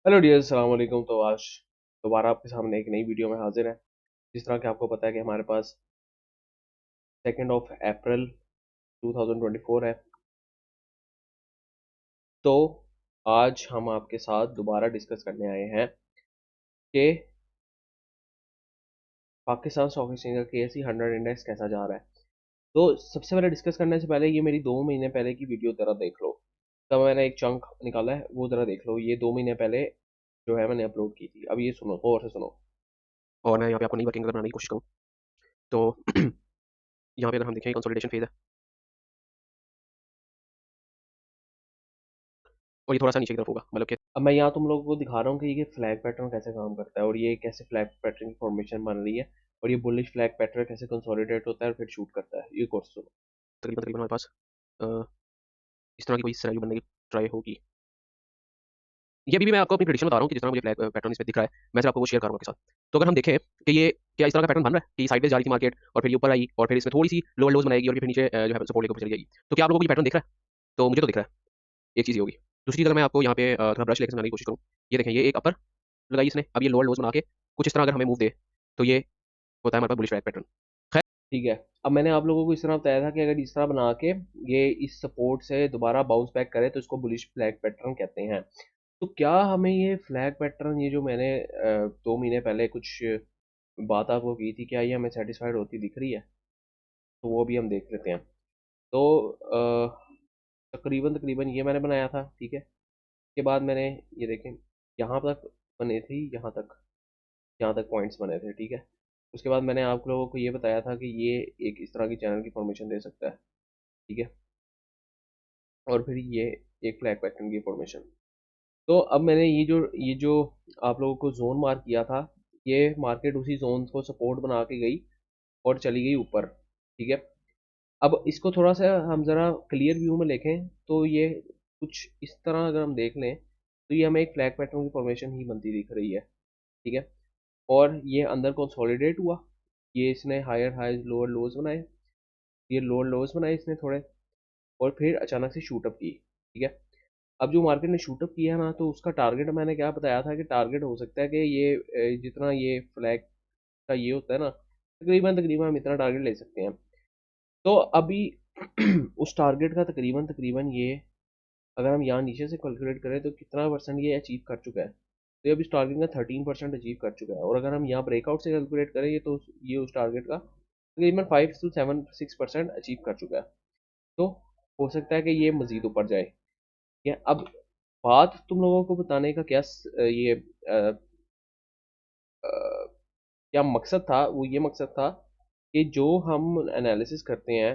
Hello dear, अस्सलाम वालेकुम। तो आज दोबारा आपके सामने एक नई वीडियो में हाजिर है। जिस तरह कि आपको पता है कि हमारे पास 2 अप्रैल 2024 है। तो आज हम आपके साथ दोबारा डिस्कस करने आए हैं कि पाकिस्तान स्टॉक एक्सचेंज का KSE 100 इंडेक्स कैसा जा रहा है। तो सबसे पहले डिस्कस करने से पहले ये मेरी 2 महीने पहले की वीडियो ज़रा देख लो। तब मैंने एक चंक निकाला है, वो ज़रा देख लो। ये 2 महीने पहले जो है मैंने अपलोड की थी। अब ये सुनो, गौर से सुनो। और मैं यहाँ पे आपको नई वर्किंग बनाने की कोशिश करूँ तो यहाँ पे अगर हम देखें कंसोलिडेशन फेज है और ये थोड़ा सा नीचे की तरफ होगा, मतलब कि अब मैं यहाँ तुम लोगों को दिखा रहा हूँ कि ये फ्लैग पैटर्न कैसे काम करता है और ये कैसे फ्लैग पैटर्न की फॉर्मेशन बन रही है और ये बुलिश फ्लैग पैटर्न कैसे कंसोलिडेट होता है और फिर शूट करता है। ये कोर्स सुनो। तकरीबन तकरीबन हमारे पास अ, इस तरह की कोई सिनेरियो बनने की ट्राई होगी। ये अभी भी मैं आपको अपनी प्रेडिक्शन बता रहा हूँ कि जिस तरह मुझे फ्लैग पैटर्न इसमें दिख रहा है, मैं सिर्फ आपको वो शेयर करूँगा आपके साथ। तो अगर हम देखें कि ये क्या इस तरह का पैटर्न बन रहा है कि साइडवेज जा रही थी मार्केट और फिर ये ऊपर आई और फिर इसमें थोड़ी सी लोअर लोज बनाएगी और फिर नीचे जो है सपोर्ट लेकर ऊपर चली जाएगी। तो क्या आप लोगों को ये पैटर्न दिख रहा है? तो मुझे तो दिख रहा है। एक चीज़ ये होगी। दूसरी चीज़ अगर मैं आपको यहाँ पे थोड़ा ब्रश लेकर समझाने की कोशिश करूँ, ये देखें, ये एक अपर लगाई इसने, अब ये लोअर लोज बना के कुछ इस तरह अगर हमें मूव दे तो ये होता है हमारे पास बुलिश फ्लैग पैटर्न। खैर, ठीक है। अब मैंने आप लोगों को इस तरह बताया था कि अगर इस तरह बना के ये इस सपोर्ट से दोबारा बाउंस बैक करे तो इसको बुलिश फ्लैग पैटर्न कहते हैं। तो क्या हमें ये फ्लैग पैटर्न, ये जो मैंने 2 महीने पहले कुछ बात आपको की थी, क्या ये हमें सेटिस्फाइड होती दिख रही है? तो वो भी हम देख लेते हैं। तो तकरीबन तकरीबन ये मैंने बनाया था, ठीक है। के बाद मैंने ये देखें, यहाँ तक बने थी, यहाँ तक पॉइंट्स बने थे, ठीक है। उसके बाद मैंने आप लोगों को ये बताया था कि ये एक इस तरह की चैनल की फॉर्मेशन दे सकता है, ठीक है। और फिर ये एक फ्लैग पैटर्न की फॉर्मेशन। तो अब मैंने ये जो आप लोगों को जोन मार्क किया था, ये मार्केट उसी जोन को सपोर्ट बना के गई और चली गई ऊपर, ठीक है। अब इसको थोड़ा सा हम ज़रा क्लियर व्यू में देखें तो ये कुछ इस तरह अगर हम देख लें तो ये हमें एक फ्लैग पैटर्न की फॉर्मेशन ही बनती दिख रही है, ठीक है। और ये अंदर कंसोलिडेट हुआ, ये इसने हायर हाइज लोअर लोज बनाए, ये लोअर लोज बनाए इसने थोड़े, और फिर अचानक से शूटअप की, ठीक है। अब जो मार्केट ने शूटअप किया ना, तो उसका टारगेट मैंने क्या बताया था कि टारगेट हो सकता है कि ये जितना ये फ्लैग का ये होता है ना, तकरीबन तकरीबन हम इतना टारगेट ले सकते हैं। तो अभी उस टारगेट का तकरीबन तकरीबन ये, अगर हम यहाँ नीचे से कैलकुलेट करें तो कितना परसेंट ये अचीव कर चुका है। तो ये अभी उस टारगेट का 13% अचीव कर चुका है। और अगर हम यहाँ ब्रेकआउट से कैलकुलेट करें ये, तो ये उस टारगेट का तकरीबन 5 से 6% अचीव कर चुका है। तो हो सकता है कि ये मजीद ऊपर जाए। ठीक है। अब बात तुम लोगों को बताने का क्या ये क्या मकसद था, वो ये मकसद था कि जो हम एनालिसिस करते हैं,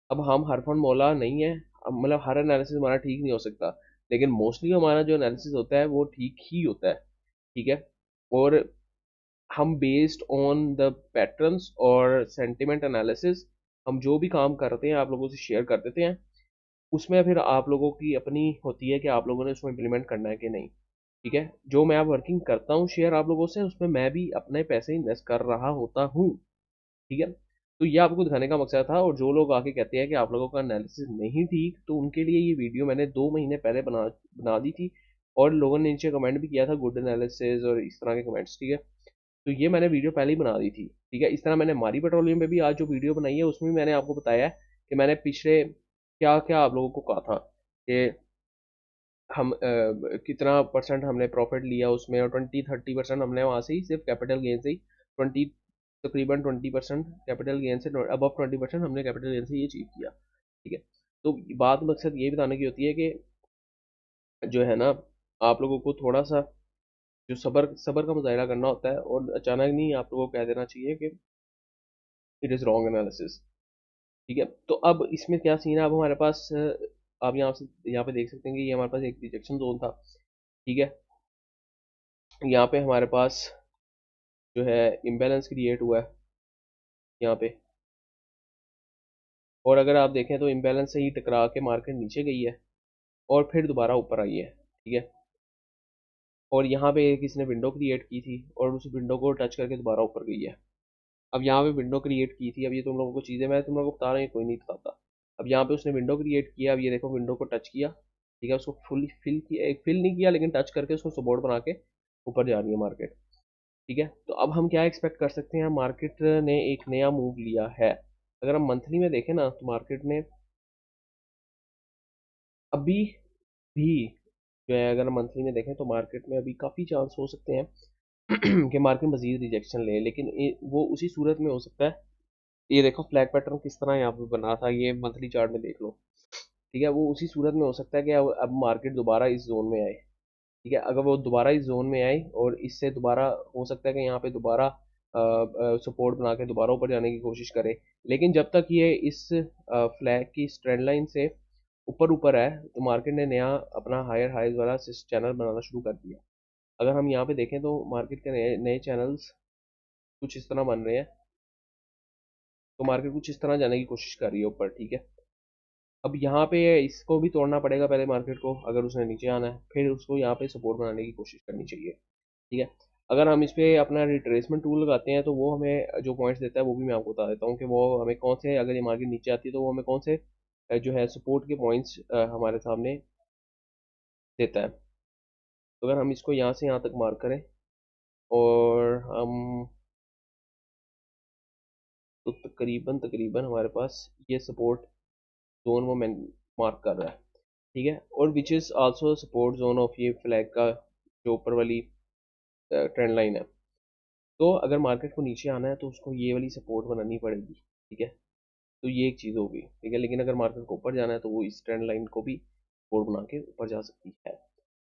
अब हम हर फंड मौला नहीं है। अब मतलब हर एनालिसिस हमारा ठीक नहीं हो सकता, लेकिन मोस्टली हमारा जो एनालिसिस होता है वो ठीक ही होता है, ठीक है। और हम बेस्ड ऑन द पैटर्न्स और सेंटिमेंट एनालिसिस हम जो भी काम करते हैं आप लोगों से शेयर कर देते हैं। उसमें फिर आप लोगों की अपनी होती है कि आप लोगों ने उसको इम्प्लीमेंट करना है कि नहीं, ठीक है। जो मैं अब वर्किंग करता हूँ शेयर आप लोगों से, उसमें मैं भी अपने पैसे इन्वेस्ट कर रहा होता हूँ, ठीक है। तो ये आपको दिखाने का मकसद था। और जो लोग आके कहते हैं कि आप लोगों का एनालिसिस नहीं ठीक, तो उनके लिए ये वीडियो मैंने 2 महीने पहले बना बना दी थी। और लोगों ने नीचे कमेंट भी किया था गुड एनालिसिस और इस तरह के कमेंट्स, ठीक है। तो ये मैंने वीडियो पहले ही बना दी थी, ठीक है। इस तरह मैंने मारी पेट्रोलियम पे भी आज जो वीडियो बनाई है उसमें भी मैंने आपको बताया है कि मैंने पिछले क्या क्या आप लोगों को कहा था कि हम कितना परसेंट हमने प्रॉफिट लिया उसमें, और 20-30% हमने वहाँ से ही सिर्फ कैपिटल गेन से ही 20, तकरीबन 20% कैपिटल गेन से, अबव 20% हमने कैपिटल गेन से ये अचीव किया, ठीक है। तो बात मकसद ये बताने की होती है कि जो है ना, आप लोगों को थोड़ा सा जो सबर सबर का मुजाहरा करना होता है, और अचानक नहीं आप लोगों को कह देना चाहिए कि इट इज़ रॉन्ग एनालिसिस, ठीक है। तो अब इसमें क्या सीन है, अब हमारे पास आप यहाँ पे देख सकते हैं कि ये हमारे पास एक रिजेक्शन जोन था, ठीक है। यहाँ पे हमारे पास जो है इम्बैलेंस क्रिएट हुआ है यहाँ पे। और अगर आप देखें तो इम्बैलेंस से ही टकरा के मार्केट नीचे गई है और फिर दोबारा ऊपर आई है, ठीक है। और यहाँ पे किसी ने विंडो क्रिएट की थी और उस विंडो को टच करके दोबारा ऊपर गई है। अब यहाँ पे विंडो क्रिएट की थी, अब ये तुम लोगों को चीज़ें मैं तुम लोगों को बता रहा हूँ, कोई नहीं बताता। अब यहाँ पे उसने विंडो क्रिएट किया, अब ये देखो विंडो को टच किया ठीक है, उसको फिल नहीं किया, लेकिन टच करके उसको सपोर्ट बना के ऊपर जा रही है मार्केट। ठीक है, तो अब हम क्या एक्सपेक्ट कर सकते हैं, मार्केट ने एक नया मूव लिया है। अगर हम मंथली में देखें ना, तो मार्केट ने अभी भी जो है, अगर मंथली में देखें तो मार्केट में अभी काफ़ी चांस हो सकते हैं कि मार्केट मजीद रिजेक्शन ले, लेकिन वो उसी सूरत में हो सकता है। ये देखो फ्लैग पैटर्न किस तरह यहाँ पे बना था, ये मंथली चार्ट में देख लो। ठीक है, वो उसी सूरत में हो सकता है कि अब मार्केट दोबारा इस जोन में आए। ठीक है, अगर वो दोबारा इस जोन में आए और इससे दोबारा हो सकता है कि यहाँ पे दोबारा सपोर्ट बना के दोबारा ऊपर जाने की कोशिश करे। लेकिन जब तक ये इस फ्लैग की ट्रेंड लाइन से ऊपर ऊपर है, तो मार्केट ने नया अपना हायर हाइज वाला चैनल बनाना शुरू कर दिया। अगर हम यहाँ पे देखें तो मार्केट के नए नए चैनल्स कुछ इस तरह बन रहे हैं। तो मार्केट कुछ इस तरह जाने की कोशिश कर रही है ऊपर। ठीक है, अब यहाँ पे इसको भी तोड़ना पड़ेगा पहले मार्केट को, अगर उसने नीचे आना है, फिर उसको यहाँ पे सपोर्ट बनाने की कोशिश करनी चाहिए। ठीक है, अगर हम इस पे अपना रिट्रेसमेंट टूल लगाते हैं, तो वो हमें जो पॉइंट्स देता है वो भी मैं आपको बता देता हूँ कि वो हमें कौन से, अगर ये मार्केट नीचे आती है तो वो हमें कौन से जो है सपोर्ट के पॉइंट्स हमारे सामने देता है। तो अगर हम इसको यहाँ से यहाँ तक मार्क करें, और हम तो तकरीबन तकरीबन हमारे पास ये सपोर्ट जोन वो मार्क कर रहा है। ठीक है, और which is also support zone of ये फ्लैग का जो ऊपर वाली ट्रेंड लाइन है। तो अगर मार्केट को नीचे आना है तो उसको ये वाली सपोर्ट बनानी पड़ेगी। ठीक है, तो ये एक चीज़ होगी। ठीक है, लेकिन अगर मार्केट को ऊपर जाना है तो वो इस ट्रेंड लाइन को भी सपोर्ट बना के ऊपर जा सकती है।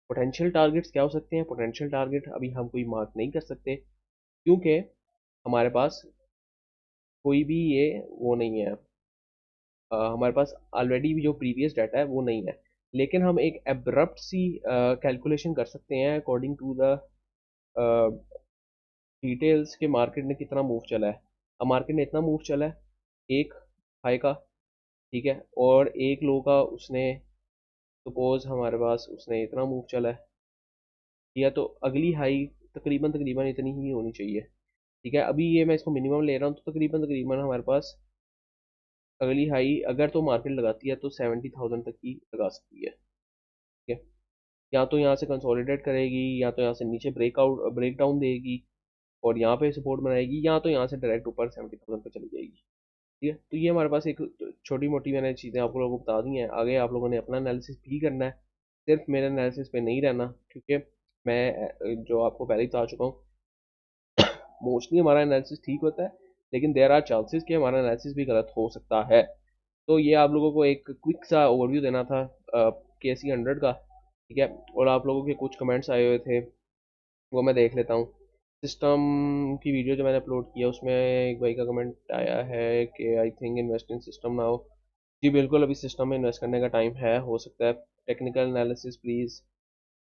पोटेंशियल टारगेट्स क्या हो सकते हैं, पोटेंशियल टारगेट अभी हम कोई मार्क नहीं कर सकते, क्योंकि हमारे पास कोई भी ये वो नहीं है। हमारे पास ऑलरेडी भी जो प्रीवियस डाटा है वो नहीं है। लेकिन हम एक एब्रप्ट सी कैलकुलेशन कर सकते हैं अकॉर्डिंग टू द डिटेल्स के मार्केट ने कितना मूव चला है। अब मार्केट ने इतना मूव चला है, एक हाई का, ठीक है, और एक लो का उसने, सपोज हमारे पास उसने इतना मूव चला है, या तो अगली हाई तकरीबन तकरीबन इतनी ही होनी चाहिए। ठीक है, अभी ये मैं इसको मिनिमम ले रहा हूँ, तो तकरीबन तकरीबन हमारे पास अगली हाई अगर तो मार्केट लगाती है तो 70,000 तक की लगा सकती है। ठीक है, या तो यहाँ से कंसोलिडेट करेगी, या तो यहाँ से नीचे ब्रेक डाउन देगी और यहाँ पे सपोर्ट बनाएगी, या तो यहाँ से डायरेक्ट ऊपर 70,000 पे चली जाएगी। ठीक है, तो ये हमारे पास एक छोटी मोटी मैंने चीज़ें आप लोगों को बता दी हैं। आगे आप लोगों ने अपना एनालिसिस भी करना है, सिर्फ मेरे एनालिसिस पे नहीं रहना, क्योंकि मैं जो आपको पहले ही बता चुका हूँ, मोस्टली हमारा एनालिसिस ठीक होता है, लेकिन देर आर चांसेस कि हमारा एनालिसिस भी गलत हो सकता है। तो ये आप लोगों को एक क्विक सा ओवरव्यू देना था KC 100 का। ठीक है, और आप लोगों के कुछ कमेंट्स आए हुए थे, वो मैं देख लेता हूँ। सिस्टम की वीडियो जो मैंने अपलोड किया उसमें एक भाई का कमेंट आया है कि I think invest in system now. जी बिल्कुल, अभी सिस्टम में इन्वेस्ट करने का टाइम है, हो सकता है। टेक्निकल एनालिसिस प्लीज़,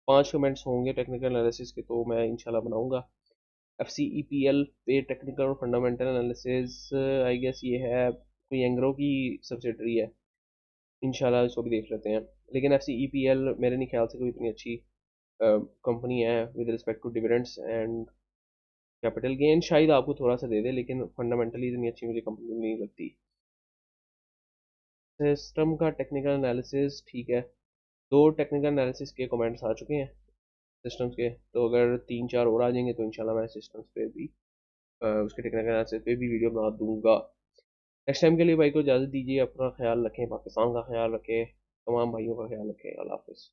5 कमेंट्स होंगे टेक्निकल एनालिसिस के तो मैं इंशाल्लाह बनाऊंगा। FCEPL पे टेक्निकल और फंडामेंटल एनालिसिस, आई गेस ये है कोई एंग्रो की सब्सिडरी है, इंशाल्लाह इसको भी देख लेते हैं। लेकिन FCEPL मेरे नहीं ख्याल से कोई इतनी अच्छी कंपनी है with respect to dividends and capital gain, शायद आपको थोड़ा सा दे दे, लेकिन फंडामेंटली इतनी अच्छी मुझे कंपनी नहीं लगती। सिस्टम का टेक्निकल एनालिसिस ठीक है, 2 टेक्निकल एनालिसिस के कमेंट्स आ चुके हैं सिस्टम्स के, तो अगर 3 4 और आ जाएंगे तो इंशाल्लाह मैं सिस्टम्स पे भी उसके टेक्निकल एनालिसिस पे भी वीडियो बना दूंगा। नेक्स्ट टाइम के लिए भाई को इजाज़त दीजिए, अपना ख्याल रखें, पाकिस्तान का ख्याल रखें, तमाम भाइयों का ख्याल रखें। अल्लाह हाफिज़।